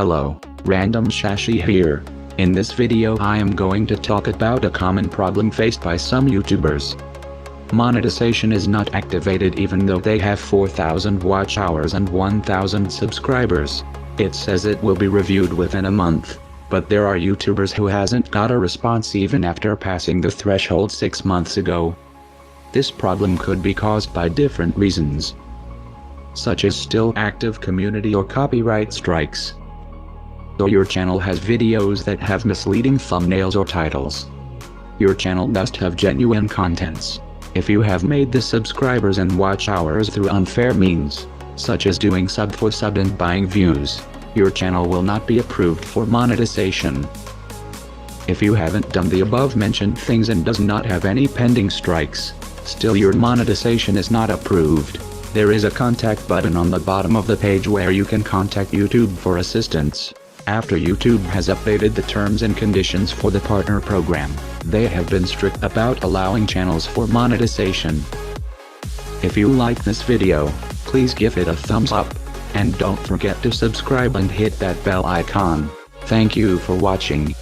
Hello, Random Shashi here. In this video I am going to talk about a common problem faced by some YouTubers. Monetization is not activated even though they have 4,000 watch hours and 1,000 subscribers. It says it will be reviewed within a month, but there are YouTubers who hasn't got a response even after passing the threshold 6 months ago. This problem could be caused by different reasons, such as still active community or copyright strikes. Or your channel has videos that have misleading thumbnails or titles. Your channel must have genuine contents. If you have made the subscribers and watch hours through unfair means, such as doing sub for sub and buying views, your channel will not be approved for monetization. If you haven't done the above mentioned things and does not have any pending strikes, still your monetization is not approved. There is a contact button on the bottom of the page where you can contact YouTube for assistance. After YouTube has updated the terms and conditions for the partner program, they have been strict about allowing channels for monetization. If you like this video, please give it a thumbs up, and don't forget to subscribe and hit that bell icon. Thank you for watching.